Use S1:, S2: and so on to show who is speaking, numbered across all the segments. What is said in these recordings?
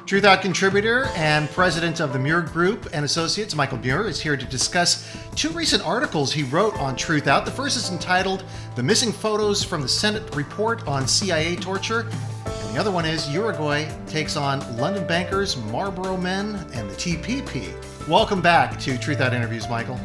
S1: Truth Out contributor and president of the Muir Group and Associates, Michael Muir, is here to discuss two recent articles he wrote on Truth Out. The first is entitled The Missing Photos from the Senate Report on CIA Torture. And the other one is Uruguay Takes on London Bankers, Marlboro Men, and the TPP. Welcome back to Truth Out Interviews, Michael.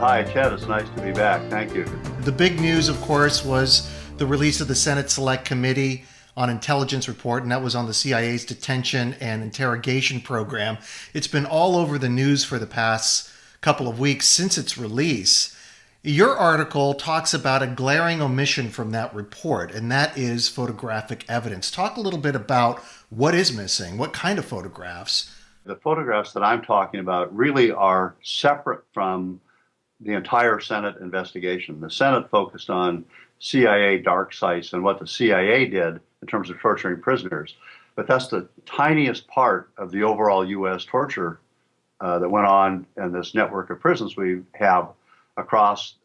S2: Hi, Chad. It's nice to be back. Thank you.
S1: The big news, of course, was the release of the Senate Select Committee on Intelligence report, and that was on the CIA's detention and interrogation program. It's been all over the news for the past couple of weeks since its release. Your article talks about a glaring omission from that report, and that is photographic evidence. Talk a little bit about what is missing, what kind of photographs.
S2: The photographs that I'm talking about really are separate from the entire Senate investigation. The Senate focused on CIA dark sites and what the CIA did in terms of torturing prisoners. But that's the tiniest part of the overall U.S. torture that went on in this network of prisons we have across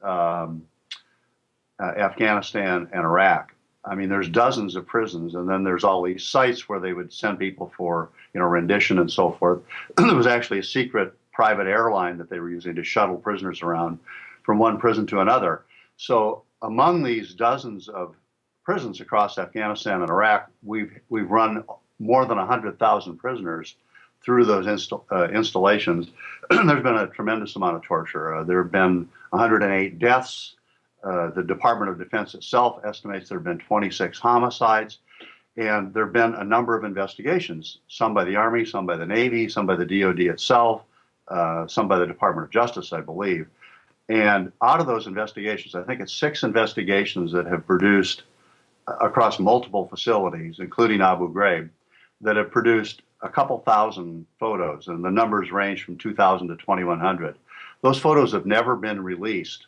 S2: Afghanistan and Iraq. I mean, there's dozens of prisons, and then there's all these sites where they would send people for, rendition and so forth. There was actually a secret private airline that they were using to shuttle prisoners around from one prison to another. So among these dozens of prisons across Afghanistan and Iraq, we've run more than 100,000 prisoners through those installations. There's been a tremendous amount of torture. There have been 108 deaths. The Department of Defense itself estimates there have been 26 homicides. And there have been a number of investigations, some by the Army, some by the Navy, some by the DOD itself, some by the Department of Justice, I believe. And out of those investigations, I think it's 6 investigations that have produced across multiple facilities, including Abu Ghraib, that have produced a couple thousand photos, and the numbers range from 2,000 to 2,100. Those photos have never been released.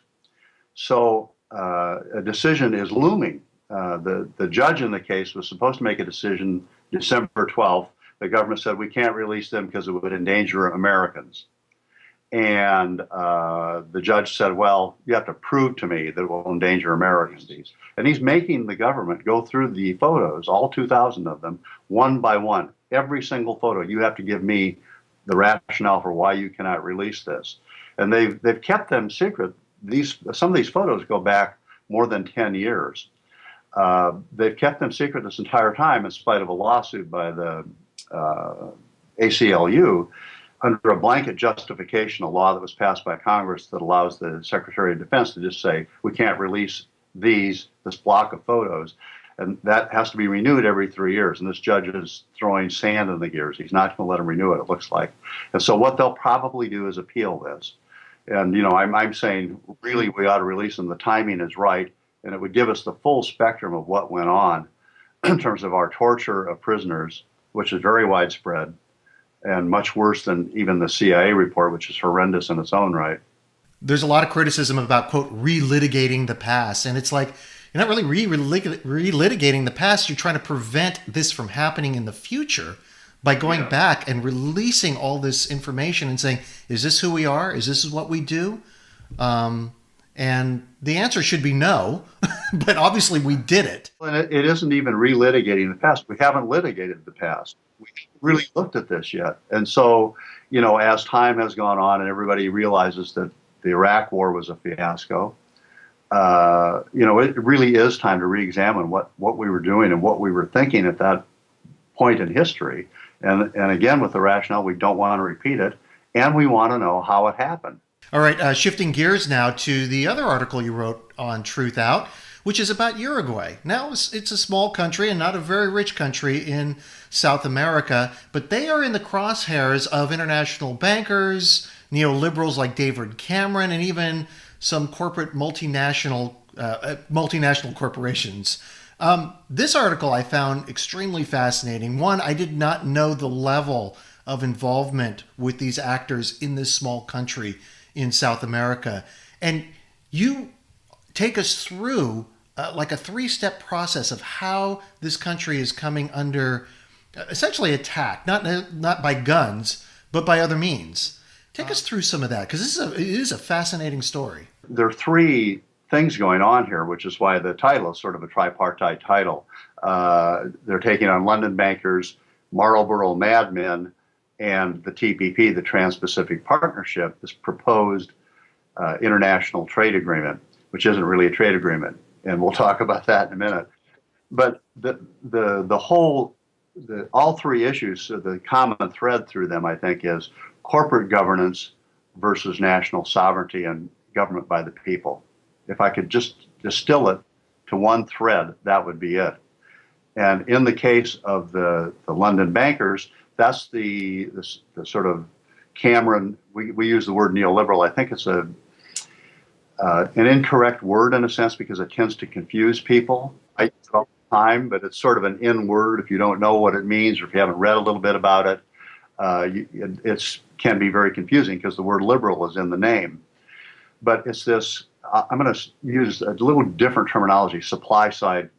S2: So a decision is looming. The judge in the case was supposed to make a decision December 12th. The government said we can't release them because it would endanger Americans. And the judge said, well, you have to prove to me that it will endanger Americans. And he's making the government go through the photos, all 2,000 of them, one by one. Every single photo, you have to give me the rationale for why you cannot release this. And they've kept them secret. Some of these photos go back more than 10 years. They've kept them secret this entire time in spite of a lawsuit by the ACLU under a blanket justification, a law that was passed by Congress that allows the Secretary of Defense to just say, we can't release this block of photos. And that has to be renewed every 3 years. And this judge is throwing sand in the gears. He's not going to let them renew it looks like. And so what they'll probably do is appeal this. And, I'm saying, really, we ought to release them. The timing is right. And it would give us the full spectrum of what went on in terms of our torture of prisoners, which is very widespread and much worse than even the CIA report, which is horrendous in its own right.
S1: There's a lot of criticism about, quote, relitigating the past. And it's like, you're not really relitigating the past. You're trying to prevent this from happening in the future by going back and releasing all this information and saying, is this who we are? Is this what we do? And the answer should be no, but obviously we did it.
S2: And it isn't even relitigating the past. We haven't litigated the past. We haven't really looked at this yet. And so, as time has gone on and everybody realizes that the Iraq War was a fiasco, it really is time to re-examine what we were doing and what we were thinking at that point in history. And again, with the rationale, we don't want to repeat it, and we want to know how it happened.
S1: All right, shifting gears now to the other article you wrote on Truth Out, which is about Uruguay. Now, it's a small country and not a very rich country in South America, but they are in the crosshairs of international bankers, neoliberals like David Cameron, and even some corporate multinational corporations. This article I found extremely fascinating. One, I did not know the level of involvement with these actors in this small country in South America. And you take us through like a 3-step process of how this country is coming under essentially attack, not by guns, but by other means. Take us through some of that, because it is a fascinating story.
S2: There are 3 things going on here, which is why the title is sort of a tripartite title. They're taking on London bankers, Marlboro Madmen and the TPP, the Trans-Pacific Partnership, this proposed international trade agreement, which isn't really a trade agreement, and we'll talk about that in a minute. But all three issues, so the common thread through them, I think, is corporate governance versus national sovereignty and government by the people. If I could just distill it to one thread, that would be it. And in the case of the London bankers, that's the sort of Cameron, we use the word neoliberal. I think it's an incorrect word in a sense because it tends to confuse people. I use it all the time, but it's sort of an in word if you don't know what it means or if you haven't read a little bit about it. It can be very confusing because the word liberal is in the name. But it's this, I'm going to use a little different terminology, supply side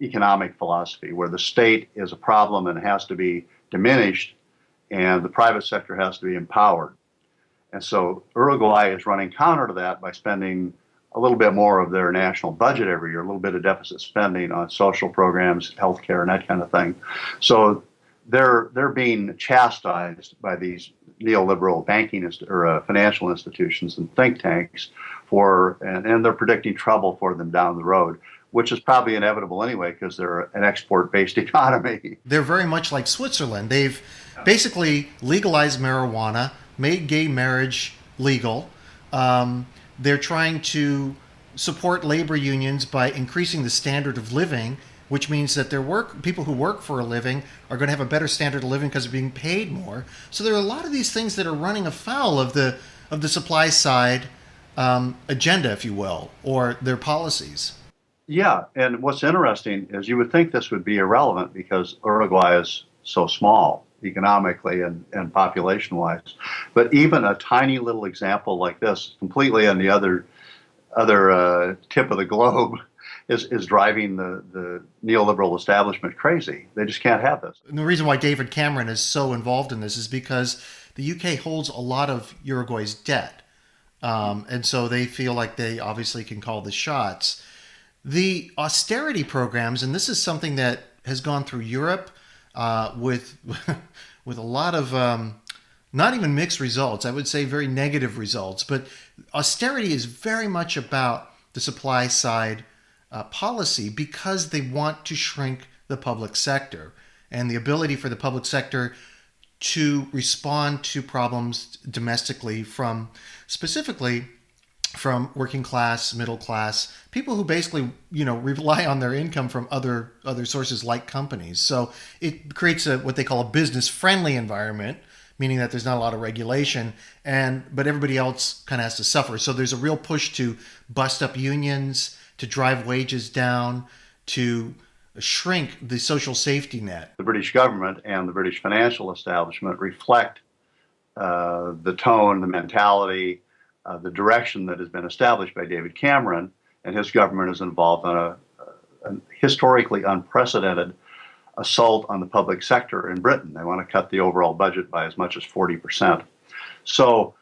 S2: economic philosophy, where the state is a problem and has to be diminished and the private sector has to be empowered. And so Uruguay is running counter to that by spending a little bit more of their national budget every year, a little bit of deficit spending on social programs, healthcare, and that kind of thing. So they're being chastised by these neoliberal banking or financial institutions and think tanks and they're predicting trouble for them down the road, which is probably inevitable anyway because they're an export-based economy.
S1: They're very much like Switzerland. They've basically legalized marijuana, made gay marriage legal. They're trying to support labor unions by increasing the standard of living, which means that people who work for a living are going to have a better standard of living because they're being paid more. So there are a lot of these things that are running afoul of the supply side agenda, if you will, or their policies.
S2: Yeah, and what's interesting is you would think this would be irrelevant because Uruguay is so small economically and population-wise. But even a tiny little example like this, completely on the other tip of the globe, is driving the neoliberal establishment crazy. They just can't have this.
S1: And the reason why David Cameron is so involved in this is because the UK holds a lot of Uruguay's debt. And so they feel like they obviously can call the shots. The austerity programs, and this is something that has gone through Europe with a lot of not even mixed results, I would say very negative results, but austerity is very much about the supply side policy because they want to shrink the public sector and the ability for the public sector to respond to problems domestically specifically from working class, middle class, people who basically, rely on their income from other sources like companies. So it creates what they call a business-friendly environment, meaning that there's not a lot of regulation, but everybody else kind of has to suffer. So there's a real push to bust up unions, to drive wages down, to shrink the social safety net.
S2: The British government and the British financial establishment reflect the tone, the mentality, the direction that has been established by David Cameron, and his government is involved in a historically unprecedented assault on the public sector in Britain. They want to cut the overall budget by as much as 40%. So,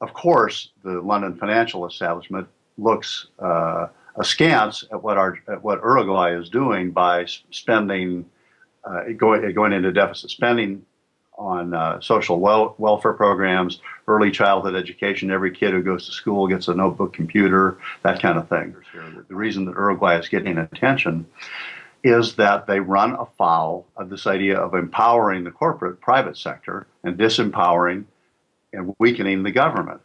S2: of course, the London financial establishment looks askance at what Uruguay is doing by spending, going into deficit spending on social welfare programs, early childhood education. Every kid who goes to school gets a notebook, computer, that kind of thing. The reason that Uruguay is getting attention is that they run afoul of this idea of empowering the corporate private sector and disempowering and weakening the government.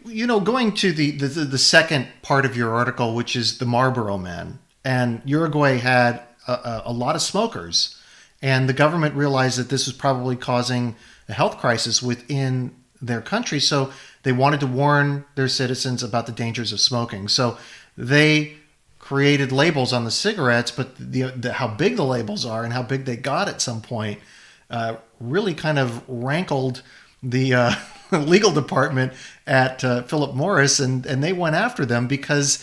S1: Going to the second part of your article, which is the Marlboro Man, and Uruguay had a lot of smokers. And the government realized that this was probably causing a health crisis within their country. So they wanted to warn their citizens about the dangers of smoking. So they created labels on the cigarettes, but how big the labels are and how big they got at some point really kind of rankled the legal department at Philip Morris, and they went after them because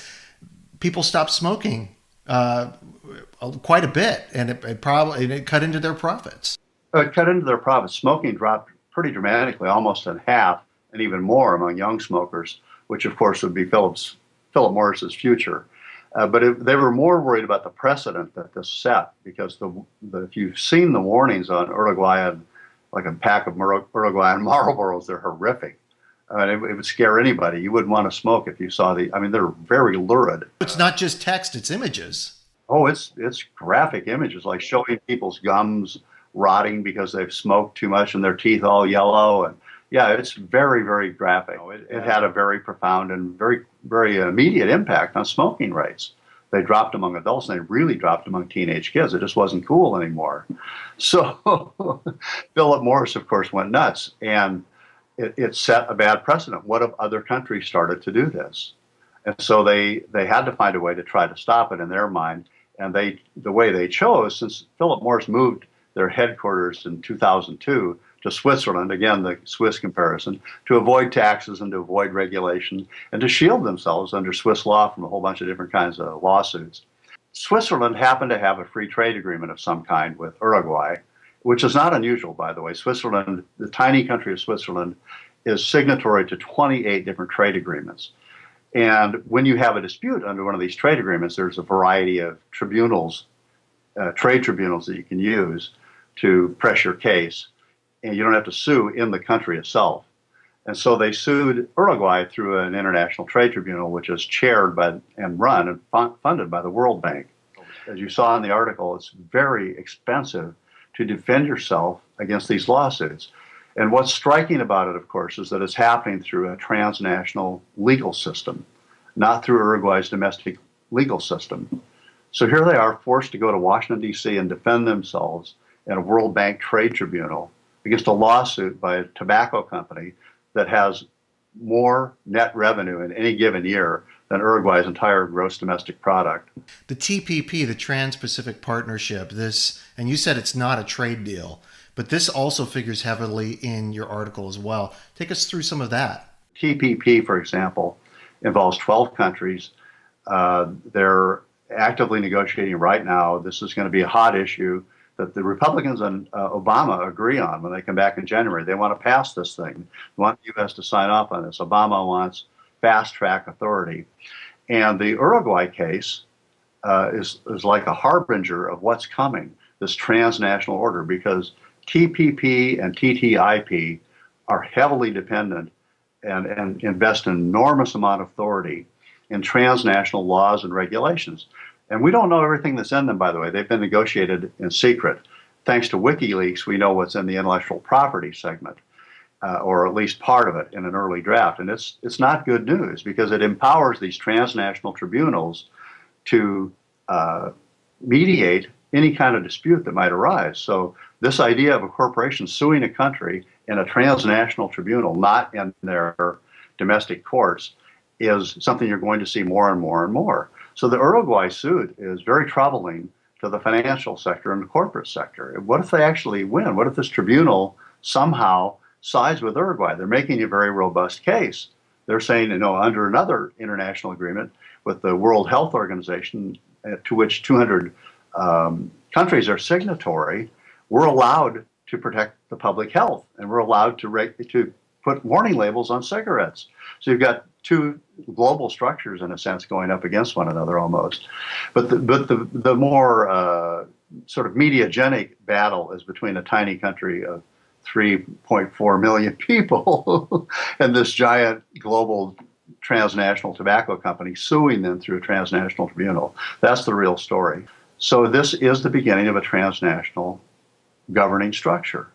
S1: people stopped smoking quite a bit, and it cut into their profits.
S2: It cut into their profits. Smoking dropped pretty dramatically, almost in half, and even more among young smokers, which of course would be Philip Morris's future. They were more worried about the precedent that this set, because if you've seen the warnings on Uruguayan, like a pack of Uruguayan Marlboros, they're horrific. I mean, it would scare anybody. You wouldn't want to smoke if you saw I mean, they're very lurid.
S1: It's not just text, it's images.
S2: Oh, it's graphic images, like showing people's gums rotting because they've smoked too much and their teeth all yellow. And yeah, it's very, very graphic. It had a very profound and very, very immediate impact on smoking rates. They dropped among adults, and they really dropped among teenage kids. It just wasn't cool anymore. So Philip Morris, of course, went nuts, and it set a bad precedent. What if other countries started to do this? And so they had to find a way to try to stop it in their mind. And the way they chose, since Philip Morris moved their headquarters in 2002 to Switzerland, again, the Swiss comparison, to avoid taxes and to avoid regulation and to shield themselves under Swiss law from a whole bunch of different kinds of lawsuits. Switzerland happened to have a free trade agreement of some kind with Uruguay, which is not unusual, by the way. Switzerland, the tiny country of Switzerland, is signatory to 28 different trade agreements. And when you have a dispute under one of these trade agreements, there's a variety of tribunals, trade tribunals that you can use to press your case, and you don't have to sue in the country itself. And so they sued Uruguay through an international trade tribunal, which is chaired by and run and funded by the World Bank. As you saw in the article, it's very expensive to defend yourself against these lawsuits. And what's striking about it, of course, is that it's happening through a transnational legal system, not through Uruguay's domestic legal system. So here they are forced to go to Washington, D.C. and defend themselves in a World Bank trade tribunal against a lawsuit by a tobacco company that has more net revenue in any given year than Uruguay's entire gross domestic product.
S1: The TPP, the Trans-Pacific Partnership, and you said it's not a trade deal, but this also figures heavily in your article as well. Take us through some of that.
S2: TPP, for example, involves 12 countries. They're actively negotiating right now. This is going to be a hot issue that the Republicans and Obama agree on when they come back in January. They want to pass this thing. They want the U.S. to sign off on this. Obama wants fast-track authority. And the Uruguay case is like a harbinger of what's coming, this transnational order, because TPP and TTIP are heavily dependent and invest an enormous amount of authority in transnational laws and regulations. And we don't know everything that's in them, by the way. They've been negotiated in secret. Thanks to WikiLeaks, we know what's in the intellectual property segment, or at least part of it in an early draft. And it's not good news, because it empowers these transnational tribunals to mediate any kind of dispute that might arise. So this idea of a corporation suing a country in a transnational tribunal, not in their domestic courts, is something you're going to see more and more and more. So the Uruguay suit is very troubling to the financial sector and the corporate sector. What if they actually win? What if this tribunal somehow sides with Uruguay? They're making a very robust case. They're saying, under another international agreement with the World Health Organization, to which 200 countries are signatory, we're allowed to protect the public health, and we're allowed to put warning labels on cigarettes. So you've got two global structures, in a sense, going up against one another almost. But the more sort of mediagenic battle is between a tiny country of 3.4 million people and this giant global transnational tobacco company suing them through a transnational tribunal. That's the real story. So this is the beginning of a transnational governing structure.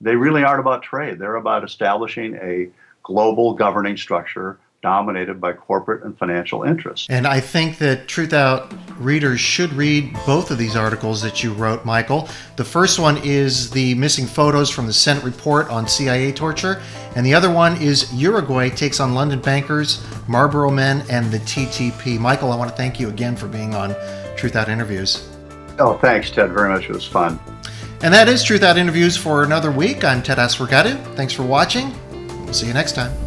S2: They really aren't about trade. They're about establishing a global governing structure dominated by corporate and financial interests.
S1: And I think that Truth Out readers should read both of these articles that you wrote, Michael. The first one is the missing photos from the Senate report on CIA torture, and the other one is Uruguay takes on London bankers, Marlboro men, and the TTP. Michael, I want to thank you again for being on Truth Out Interviews.
S2: Oh, thanks, Ted, very much. It was fun.
S1: And that is Truth Out Interviews for another week. I'm Ted Asregadoo. Thanks for watching. We'll see you next time.